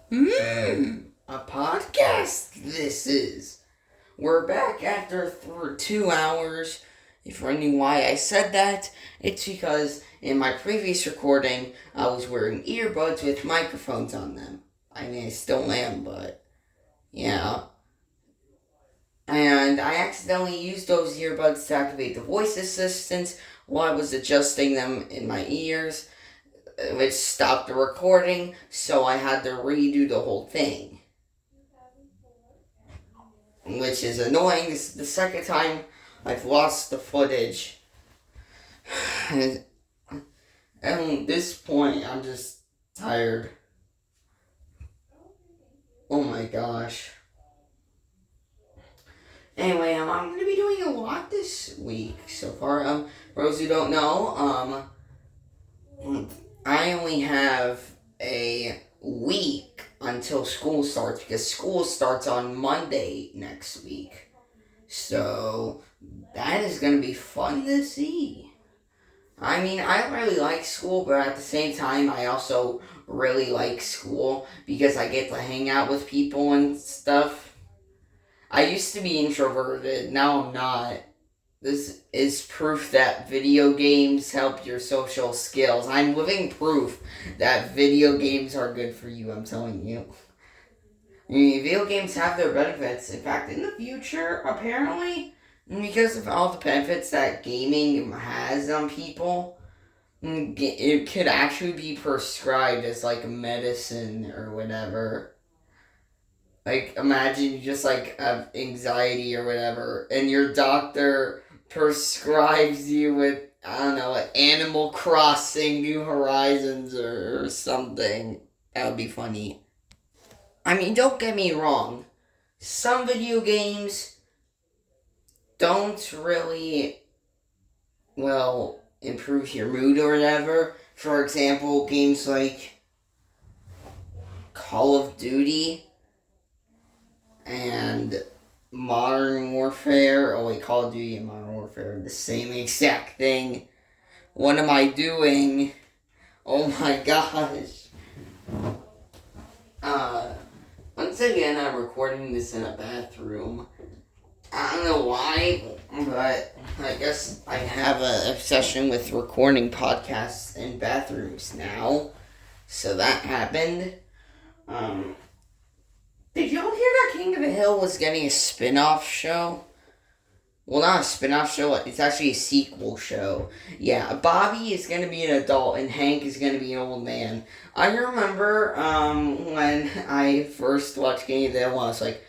A podcast this is. We're back after 2 hours. If you're wondering why I said that, it's because in my previous recording, I was wearing earbuds with microphones on them. I mean, I still am, but yeah. And I accidentally used those earbuds to activate the voice assistants while I was adjusting them in my ears, which stopped the recording, so I had to redo the whole thing. Which is annoying. This is the second time I've lost the footage. And at this point, I'm just tired. Oh my gosh. Anyway, I'm going to be doing a lot this week so far. For those who don't know, I only have a week until school starts because school starts on Monday next week. So that is going to be fun to see. I mean, I don't really like school, but at the same time, I also really like school because I get to hang out with people and stuff. I used to be introverted, now I'm not. This is proof that video games help your social skills. I'm living proof that video games are good for you, I'm telling you. I mean, video games have their benefits. In fact, in the future, apparently, because of all the benefits that gaming has on people, it could actually be prescribed as like medicine or whatever. Like, imagine you just like have anxiety or whatever, and your doctor prescribes you with, I don't know, like Animal Crossing New Horizons or something. That would be funny. I mean, don't get me wrong. Some video games don't really, well, improve your mood or whatever. For example, games like Call of Duty and Modern Warfare. Oh wait, Call of Duty and Modern Warfare are the same exact thing. What am I doing? Oh my gosh. Once again, I'm recording this in a bathroom. I don't know why, but I guess I have an obsession with recording podcasts in bathrooms now. So that happened. Did y'all hear that King of the Hill was getting a spin-off show? Well, not a spin-off show, it's actually a sequel show. Yeah, Bobby is going to be an adult and Hank is going to be an old man. I remember when I first watched King of the Hill when I was like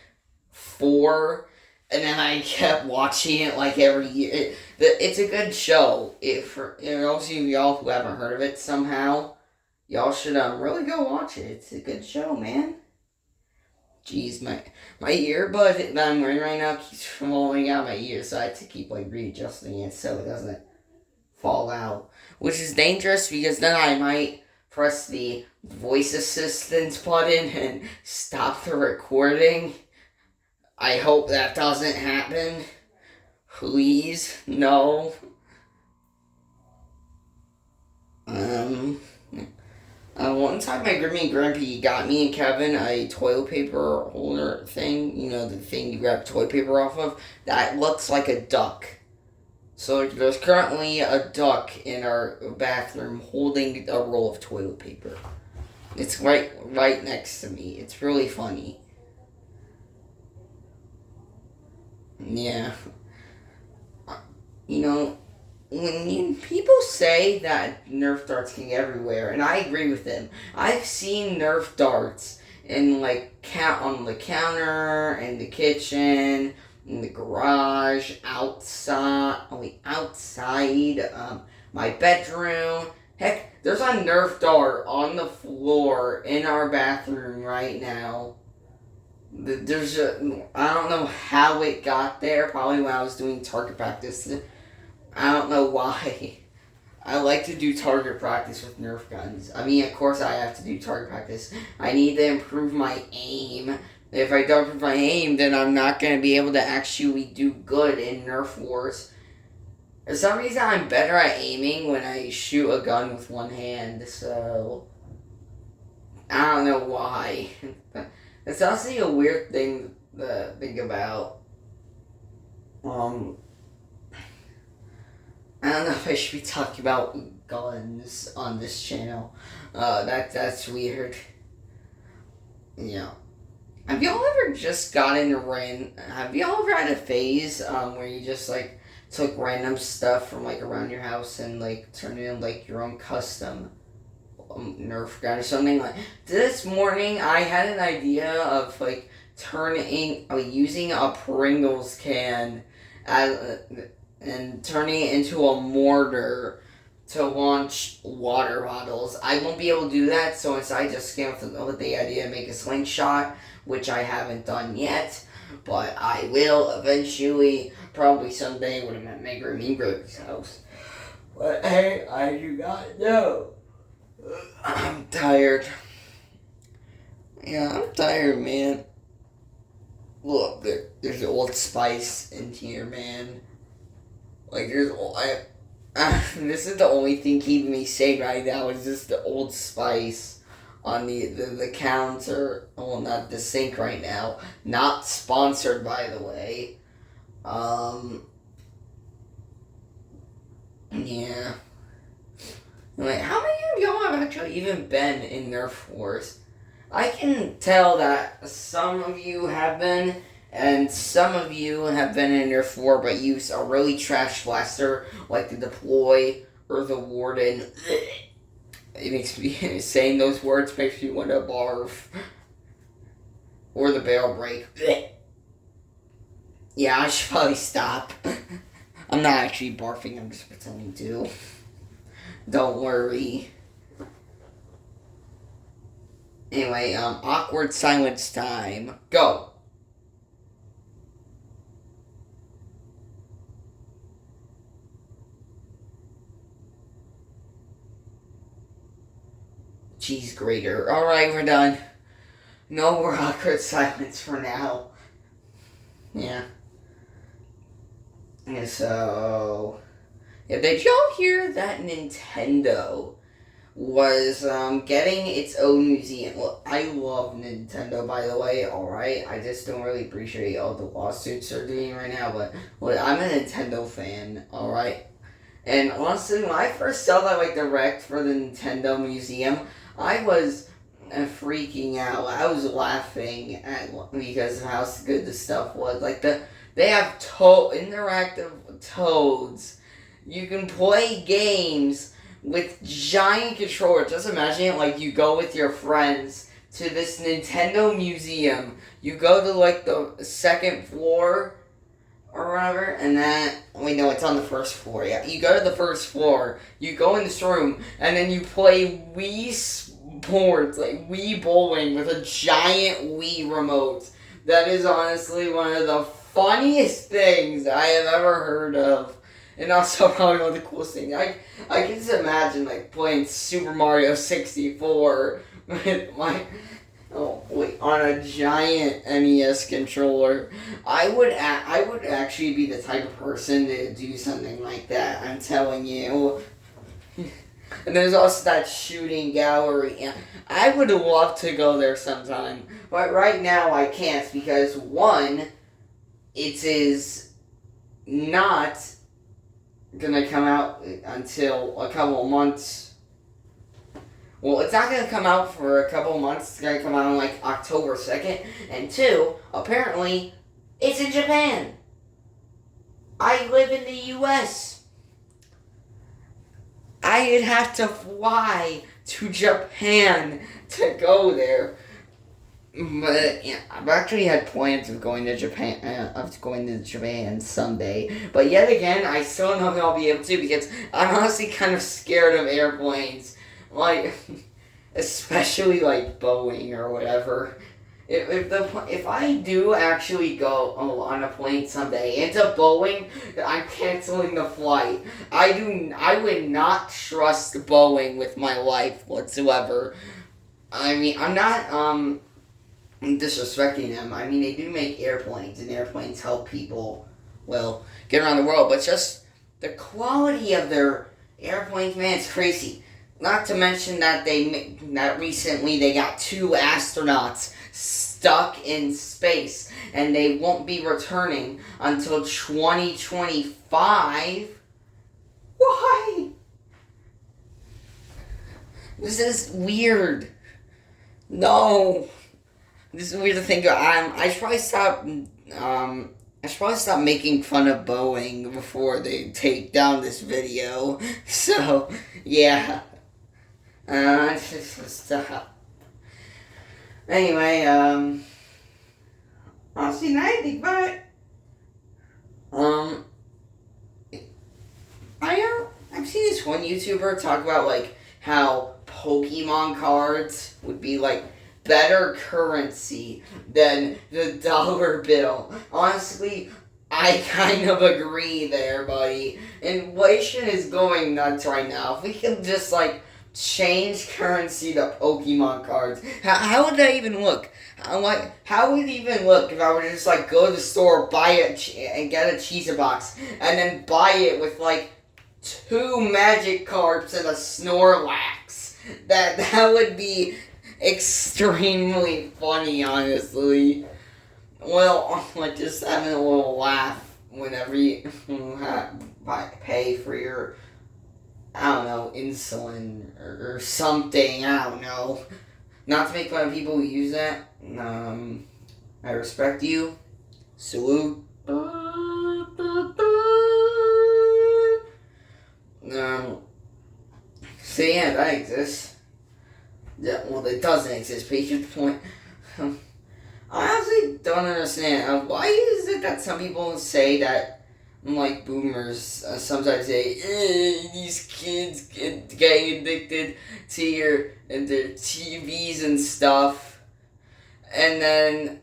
4, and then I kept watching it like every year. It's a good show. For those of y'all who haven't heard of it somehow, y'all should really go watch it. It's a good show, man. Jeez, my earbud that I'm wearing right now keeps falling out my ear, so I have to keep like readjusting it so it doesn't fall out. Which is dangerous because then I might press the voice assistance button and stop the recording. I hope that doesn't happen. Please, no. One time my Grimmy and Grampy got me and Kevin a toilet paper holder thing. You know, the thing you grab toilet paper off of. That looks like a duck. So there's currently a duck in our bathroom holding a roll of toilet paper. It's right next to me. It's really funny. Yeah. You know, when people say that Nerf darts can get everywhere, and I agree with them. I've seen Nerf darts in like on the counter, in the kitchen, in the garage, outside, my bedroom. Heck, there's a Nerf dart on the floor in our bathroom right now. I don't know how it got there. Probably when I was doing target practice. I don't know why. I like to do target practice with Nerf guns. I mean, of course I have to do target practice. I need to improve my aim. If I don't improve my aim, then I'm not going to be able to actually do good in Nerf wars. For some reason, I'm better at aiming when I shoot a gun with one hand, so I don't know why. It's honestly a weird thing to think about. I don't know if I should be talking about guns on this channel. That's weird. Yeah. Have y'all ever just gotten have y'all ever had a phase where you just like took random stuff from like around your house and like turned it into like your own custom Nerf gun or something? Like this morning, I had an idea of like using a Pringles can as and turning it into a mortar to launch water bottles. I won't be able to do that, so instead I just came up with the idea to make a slingshot, which I haven't done yet, but I will eventually, probably someday when I'm at my Grandma's house. But hey, I do not know. I'm tired. Yeah, I'm tired, man. Look, there's Old Spice in here, man. Like, this is the only thing keeping me sane right now is just the Old Spice on the counter. Well, not the sink right now. Not sponsored, by the way. Yeah. Like, how many of y'all have actually even been in Nerf Wars? I can tell that some of you have been, and some of you have been in Nerf War, but use a really trash blaster like the Deploy or the Warden. It makes me, saying those words makes me want to barf. Or the Barrel Break. Yeah, I should probably stop. I'm not actually barfing, I'm just pretending to. Don't worry. Anyway, awkward silence time. Go! Cheese grater. Alright, we're done. No more awkward silence for now. Yeah. And so... Yeah, did y'all hear that Nintendo was getting its own museum? Well, I love Nintendo, by the way, alright? I just don't really appreciate all the lawsuits they're doing right now, but I'm a Nintendo fan, alright? And honestly, when I first saw that like direct for the Nintendo Museum, I was freaking out. I was laughing at because of how good the stuff was. Like they have interactive toads. You can play games with giant controllers. Just imagine it like you go with your friends to this Nintendo museum. You go to like the second floor or whatever, and then no, it's on the first floor. Yeah, you go to the first floor. You go in this room, and then you play Wii Sports, like Wii Bowling with a giant Wii remote. That is honestly one of the funniest things I have ever heard of. And also probably one of the coolest things. I can just imagine like playing Super Mario 64 with on a giant NES controller. I would actually be the type of person to do something like that. I'm telling you. And there's also that shooting gallery. I would love to go there sometime, but right now I can't because one, it is not gonna come out until a couple of months. Well, it's not gonna come out for a couple of months. It's gonna come out on like October 2nd. And two, apparently, it's in Japan. I live in the US. I'd have to fly to Japan to go there. But yeah, I've actually had plans of going to Japan someday. But yet again, I still don't know if I'll be able to because I'm honestly kind of scared of airplanes. Like, especially like Boeing or whatever. If I do actually go on a plane someday into Boeing, I'm canceling the flight. I would not trust Boeing with my life whatsoever. I mean, I'm not disrespecting them. I mean, they do make airplanes, and airplanes help people, well, get around the world. But just the quality of their airplanes, man, it's crazy. not to mention that that recently they got 2 astronauts stuck in space, and they won't be returning until 2025. Why? This is weird. No. This is weird to think of. I should probably stop. I should probably stop making fun of Boeing before they take down this video. So, yeah. Just stop. Anyway, I'll see you night. Bye. I've seen this one YouTuber talk about like how Pokemon cards would be like better currency than the dollar bill. Honestly, I kind of agree there, buddy. Inflation is going nuts right now. If we could just like change currency to Pokemon cards, how would that even look? How would it even look if I were to just like go to the store, buy it, and get a cheeser box, and then buy it with like 2 magic cards and a Snorlax? That would be extremely funny, honestly. Well, like just having a little laugh whenever you pay for your, I don't know, insulin or something. I don't know. Not to make fun of people who use that. I respect you. Salute. So yeah, that exists. Yeah, well, it doesn't exist, but you get the point. I honestly don't understand. Why is it that some people say that, like boomers, sometimes say, these kids getting addicted to their TVs and stuff, and then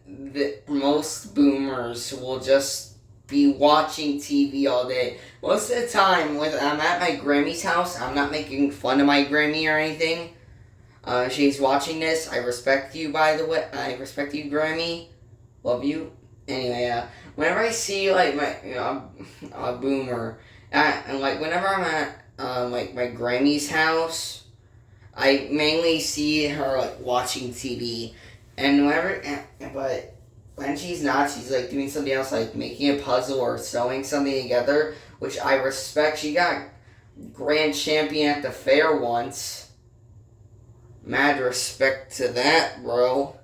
most boomers will just be watching TV all day. Most of the time, when I'm at my Grammy's house, I'm not making fun of my Grammy or anything. She's watching this. I respect you, by the way. I respect you, Grammy. Love you. Anyway, whenever I see like my a boomer, and like whenever I'm at like my Grammy's house, I mainly see her like watching TV, and but when she's not, she's like doing something else, like making a puzzle or sewing something together, which I respect. She got grand champion at the fair once. Mad respect to that, bro.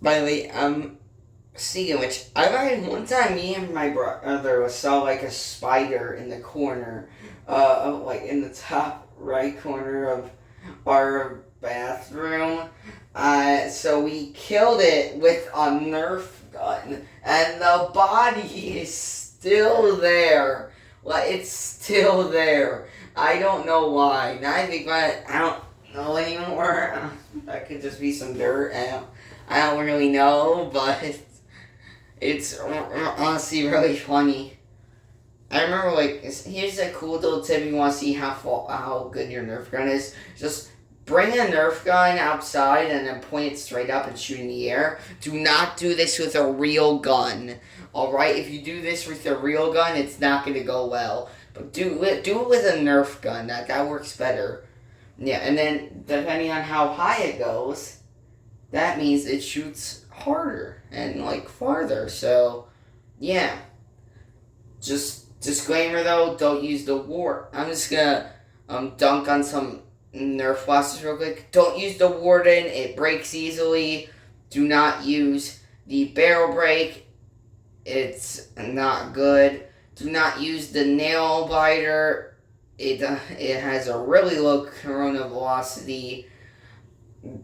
By the way, speaking of which, one time me and my brother saw like a spider in the corner, like in the top right corner of our bathroom. So we killed it with a Nerf gun, and the body is still there. Like, it's still there. I don't know why. Now I think about it, I don't know anymore. That could just be some dirt. I don't really know, but it's honestly really funny. I remember, like, here's a cool little tip if you want to see how good your Nerf gun is. Just bring a Nerf gun outside and then point it straight up and shoot in the air. Do not do this with a real gun. Alright, if you do this with a real gun, it's not going to go well. But do it with a Nerf gun. That works better. Yeah, and then depending on how high it goes, that means it shoots harder and like farther. So, yeah. Just disclaimer though, don't use the war. I'm just gonna dunk on some Nerf blasters real quick. Don't use the Warden. It breaks easily. Do not use the barrel break. It's not good. Do not use the nail biter. It has a really low corona velocity.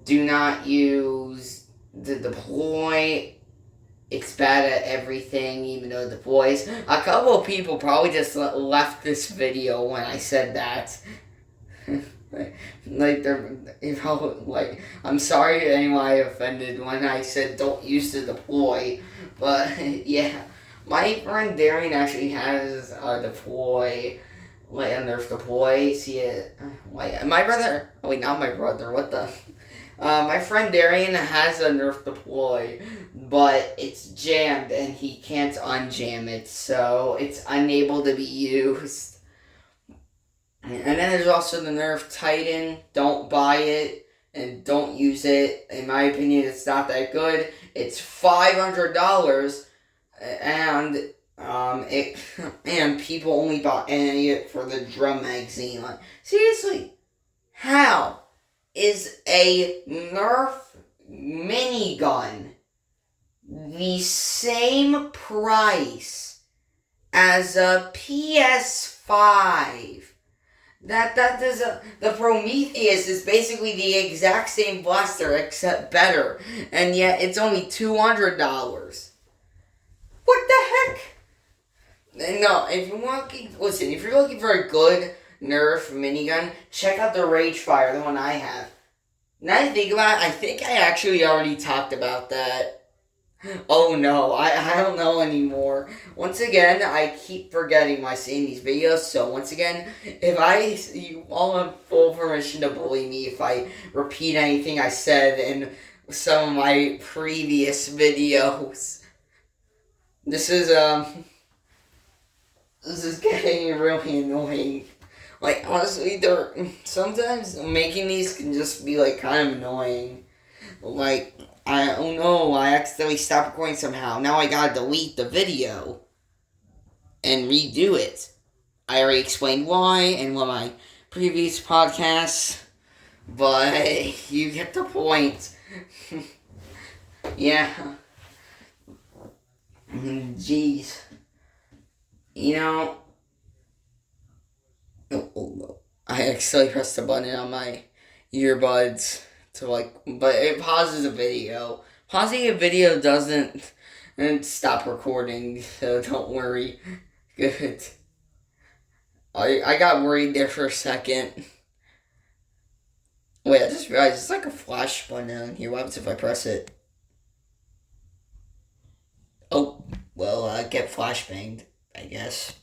Do not use the deploy. It's bad at everything, even though it deploys. A couple of people probably just left this video when I said that. I'm sorry to anyone I offended when I said don't use the deploy. But, yeah. My friend Darian actually has a deploy, like a Nerf deploy. See it? My brother. Oh wait, not my brother. What the? My friend Darian has a Nerf deploy, but it's jammed and he can't unjam it, so it's unable to be used. And then there's also the Nerf Titan. Don't buy it and don't use it. In my opinion, it's not that good. It's $500, and it and people only bought it for the drum magazine. Like, seriously, how is a Nerf minigun the same price as a PS5? The Prometheus is basically the exact same blaster except better, and yet it's only $200. What the heck? No, if you're looking for a good Nerf minigun, check out the Ragefire, the one I have. Now I think about it, I think I actually already talked about that. Oh no, I don't know anymore. Once again, I keep forgetting when I say in these videos, so once again, you all have full permission to bully me if I repeat anything I said in some of my previous videos. This is getting really annoying. Like, honestly, sometimes making these can just be, like, kind of annoying. Like, oh no, I accidentally stopped recording somehow. Now I gotta delete the video and redo it. I already explained why in one of my previous podcasts, but you get the point. Yeah. Jeez. You know, I accidentally pressed the button on my earbuds. But it pauses a video. Pausing a video doesn't stop recording, so don't worry. Good. I got worried there for a second. Wait, I just realized it's like a flash button on here. What happens if I press it? Oh, well, get flashbanged, I guess.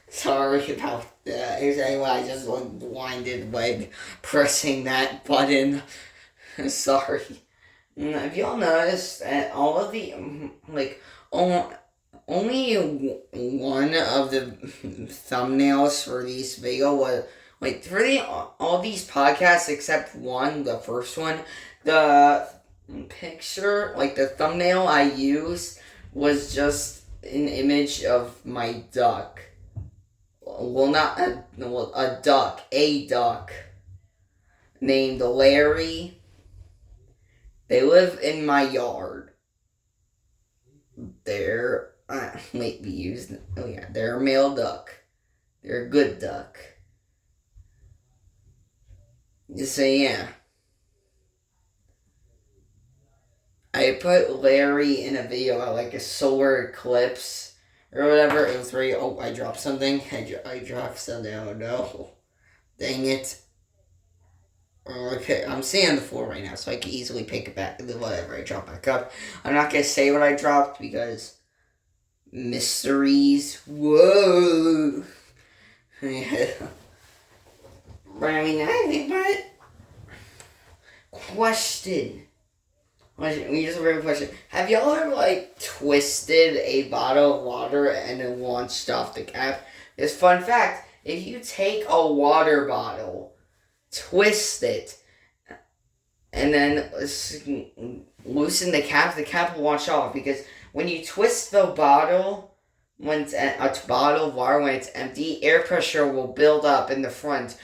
Sorry about that. Anyway, I just winded leg pressing that button. Sorry. Have y'all noticed that all of the, only one of the thumbnails for these video was, all these podcasts except one, the first one, the picture, the thumbnail I used was just an image of my duck. Well, not a duck named Larry. They live in my yard. They're a male duck. They're a good duck. So yeah. I put Larry in a video of a solar eclipse or whatever. It was very, I dropped something. I dropped something. Oh no. Dang it. Okay, I'm sitting on the floor right now, so I can easily pick it back. Whatever, I drop back up. I'm not going to say what I dropped because mysteries. Whoa. Yeah. But I mean, I think about it. Question. Just a very question. Have y'all ever, twisted a bottle of water and then launched off the cap? This fun fact, if you take a water bottle, twist it, and then loosen the cap will launch off, because when you twist the bottle, when it's a bottle of water, when it's empty, air pressure will build up in the front,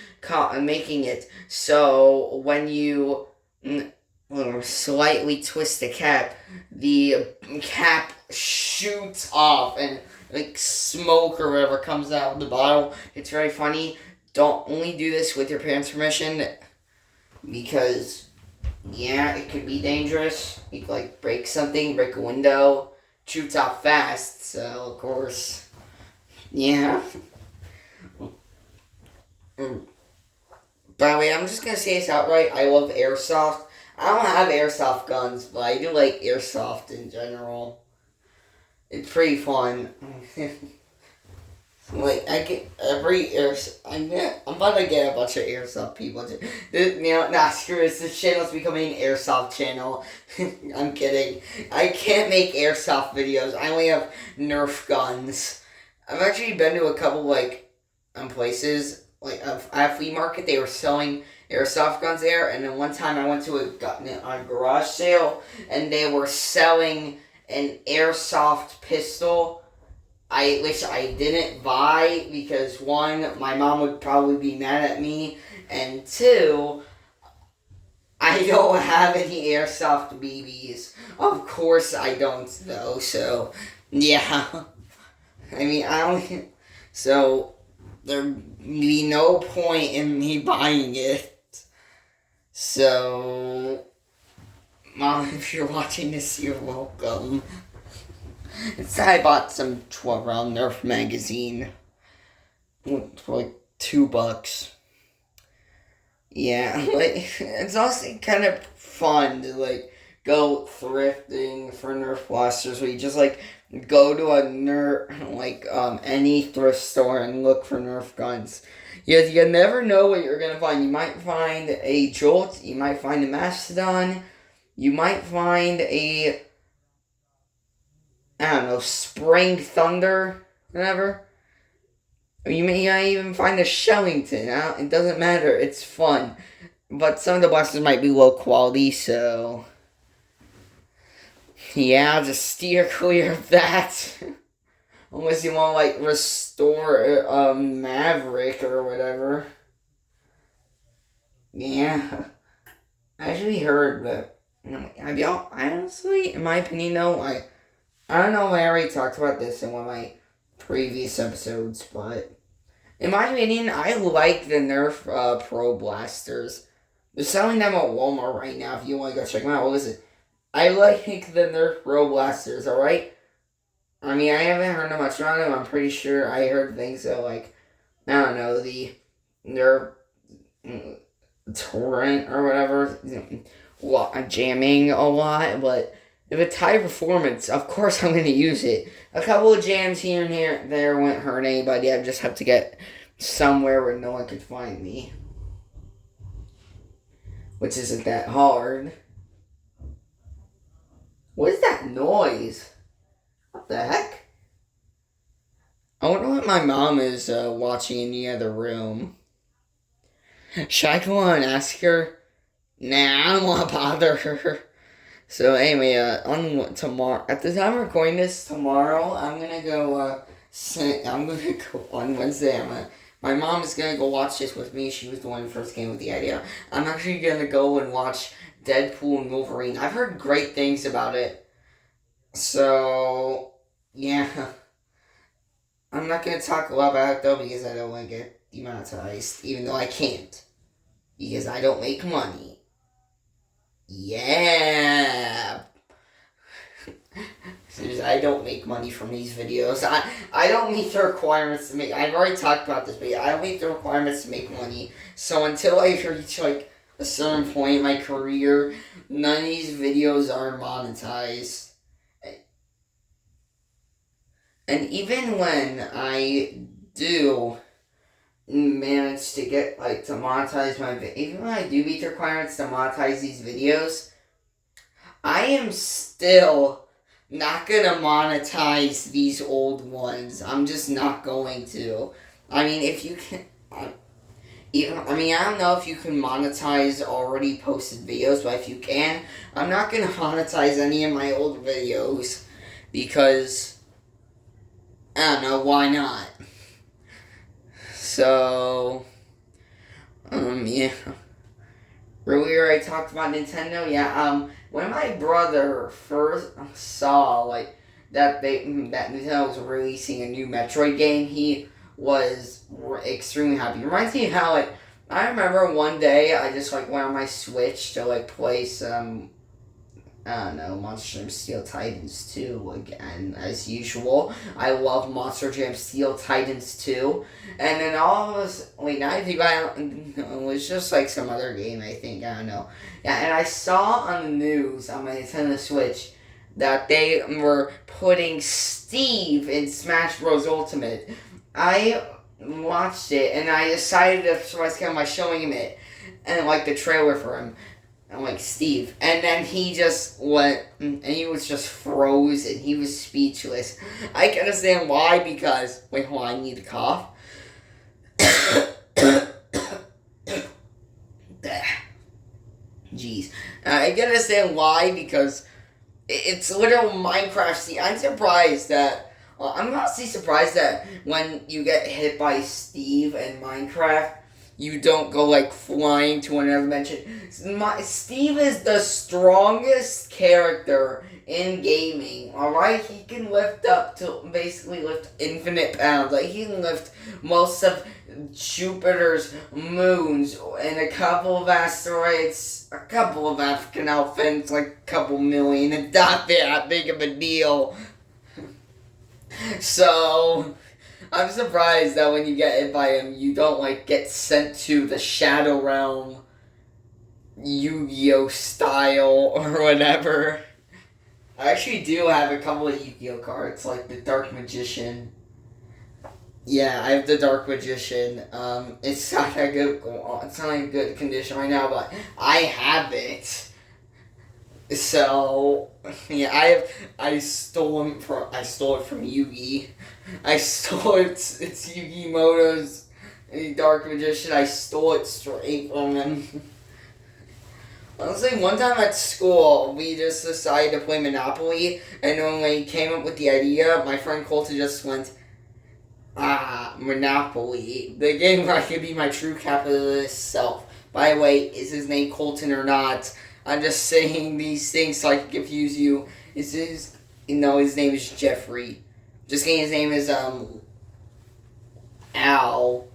making it so when you slightly twist the cap shoots off and smoke or whatever comes out of the bottle. It's very funny. Don't only do this with your parents' permission, because it could be dangerous. You could break something, break a window, shoots out fast, so of course, yeah. By the way, I'm just gonna say this outright. I love airsoft. I don't have airsoft guns, but I do like airsoft in general. It's pretty fun. I'm about to get a bunch of airsoft people. Screw this. This channel's becoming an airsoft channel. I'm kidding. I can't make airsoft videos. I only have Nerf guns. I've actually been to a couple, places like at a flea market. They were selling airsoft guns there, and then one time I went to a garage sale, and they were selling an airsoft pistol. Which I didn't buy because one, my mom would probably be mad at me, and two, I don't have any airsoft BBs. Of course I don't though, so yeah. I mean, I don't. So there'd be no point in me buying it. So, Mom, if you're watching this, you're welcome. Instead, I bought some 12-round Nerf magazine for like $2. Yeah, like it's also kind of fun to like go thrifting for Nerf blasters, where you just like go to a any thrift store and look for Nerf guns. You never know what you're gonna find. You might find a Jolt, you might find a Mastodon, you might find a Spring Thunder, whatever. You may even find a Shellington. It doesn't matter. It's fun. But some of the blasters might be low quality, so yeah, just steer clear of that. Unless you want to, like, restore a Maverick or whatever. Yeah. I actually heard that. Honestly, in my opinion, though, I don't know if I already talked about this in one of my previous episodes, but in my opinion, I like the Nerf Pro Blasters. They're selling them at Walmart right now if you want to go check them out. Well, listen, I like the Nerf Pro Blasters, alright? I mean, I haven't heard much about them. I'm pretty sure I heard things that, like, I don't know, the Nerf Torrent or whatever, jamming a lot, but if it's high performance, of course I'm going to use it. A couple of jams here and there won't hurt anybody. I just have to get somewhere where no one can find me. Which isn't that hard. What is that noise? What the heck? I wonder what my mom is watching in the other room. Should I go on and ask her? Nah, I don't want to bother her. So anyway, on tomorrow, at the time of recording this, tomorrow, I'm gonna go on Wednesday. My mom is gonna go watch this with me. She was the one who first came with the idea. I'm actually gonna go and watch Deadpool and Wolverine. I've heard great things about it. So, yeah. I'm not gonna talk a lot about it though because I don't want to get demonetized, even though I can't. Because I don't make money. Yeah. I don't make money from these videos. I don't meet the requirements to make. I've already talked about this, but I don't meet the requirements to make money. So until I reach like a certain point in my career, none of these videos are monetized. And even when I do manage to get, like, to monetize my even when I do meet the requirements to monetize these videos, I am still not gonna monetize these old ones. I'm just not going to. I mean, if you can, I don't know if you can monetize already posted videos, but if you can, I'm not gonna monetize any of my old videos because I don't know, why not? So, yeah. Earlier I talked about Nintendo, yeah, when my brother first saw, like, that Nintendo was releasing a new Metroid game, he was extremely happy. It reminds me of how, like, I remember one day I just, like, went on my Switch to, like, play some, I don't know, Monster Jam Steel Titans 2 again, as usual. I love Monster Jam Steel Titans 2. And then all of us, wait, now I think it was just like some other game, I think, I don't know. Yeah, and I saw on the news on my Nintendo Switch that they were putting Steve in Smash Bros. Ultimate. I watched it, and I decided to surprise him by showing him it, and like the trailer for him. I'm like, Steve. And then he just went, and he was just frozen. He was speechless. I can understand why, because, wait, hold on, I need to cough. Jeez. I can understand why, because it's literal Minecraft. See, I'm surprised that. I'm honestly surprised that when you get hit by Steve in Minecraft, you don't go like flying to another dimension. Steve is the strongest character in gaming. Alright? He can lift up to basically lift infinite pounds. Like, he can lift most of Jupiter's moons and a couple of asteroids, a couple of African elephants, like a couple million. It's not that big of a deal. So, I'm surprised that when you get hit by him, you don't like get sent to the Shadow Realm, Yu-Gi-Oh style or whatever. I actually do have a couple of Yu-Gi-Oh cards, like the Dark Magician. Yeah, I have the Dark Magician. It's not that good. It's not in good condition right now, but I have it. So yeah, I stole it from Yugi. I stole it's Yugi Moto's Dark Magician. I stole it straight from him. Honestly, one time at school, we just decided to play Monopoly, and when we came up with the idea, my friend Colton just went, Monopoly, the game where I could be my true capitalist self. By the way, is his name Colton or not? I'm just saying these things so I can confuse you. His name is Jeffrey. Just kidding, his name is, Al.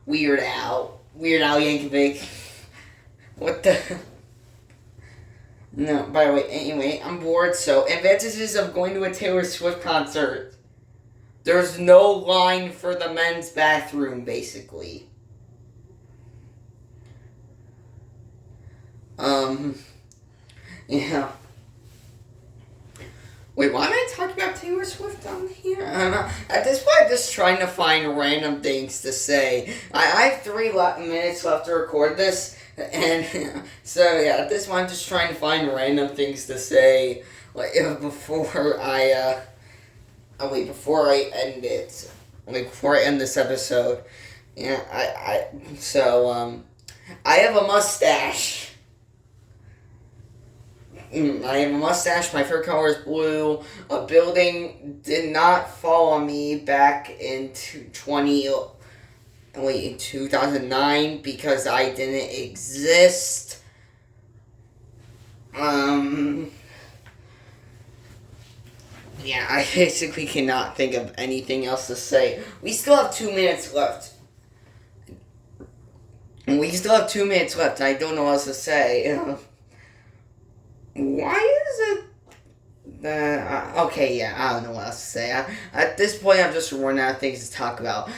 Weird Al Yankovic. What the... No, by the way, anyway, I'm bored, so advantages of going to a Taylor Swift concert. There's no line for the men's bathroom, basically. Yeah. Wait, why am I talking about Taylor Swift on here? I don't know. At this point, I'm just trying to find random things to say. I have 3 minutes left to record this, and so yeah, at this point, I'm just trying to find random things to say, like, before I end it. Like, before I end this episode. Yeah, I have a mustache. I have a mustache. My favorite color is blue. A building did not fall on me back in 2009 because I didn't exist. Yeah, I basically cannot think of anything else to say. We still have 2 minutes left. I don't know what else to say. Why is it... okay, yeah, I don't know what else to say. At this point, I'm just running out of things to talk about.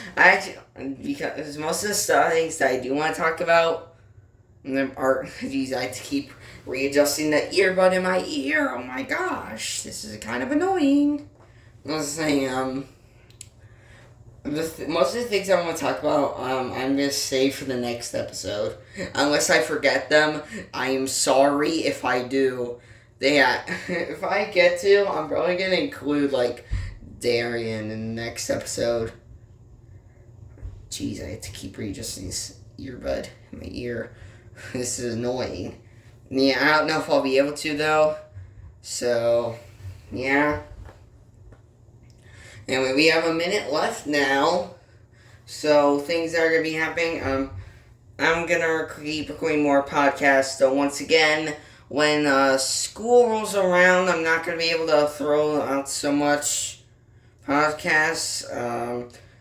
Because most of the things that I do want to talk about are... Geez, I have to keep readjusting the earbud in my ear. Oh my gosh, this is kind of annoying. I was saying, most of the things I want to talk about, I'm going to save for the next episode. Unless I forget them, I am sorry if I do. If I get to, I'm probably going to include, like, Darian in the next episode. Jeez, I have to keep readjusting this earbud in my ear. This is annoying. Yeah, I don't know if I'll be able to, though. So, yeah. Anyway, we have a minute left now. So, things that are going to be happening. I'm going to keep recording more podcasts. So, once again, when school rolls around, I'm not going to be able to throw out so much podcasts.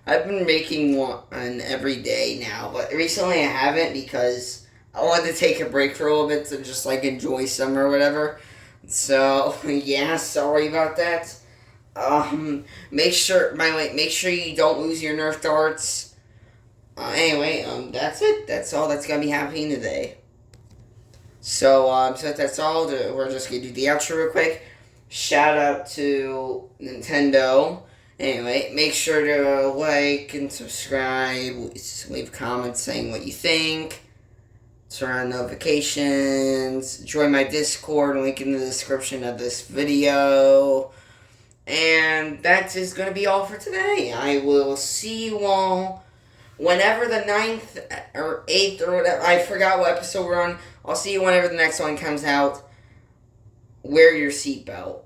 I've been making one every day now. But recently I haven't because I wanted to take a break for a little bit to just, like, enjoy summer or whatever. So, yeah, sorry about that. Make sure you don't lose your Nerf darts. Anyway, that's it. That's all that's gonna be happening today. So that's all. We're just gonna do the outro real quick. Shout out to Nintendo. Anyway, make sure to like and subscribe. Leave comments saying what you think. Turn on notifications. Join my Discord. Link in the description of this video. And that is going to be all for today. I will see you all whenever the 9th or 8th or whatever, I forgot what episode we're on. I'll see you whenever the next one comes out. Wear your seatbelt.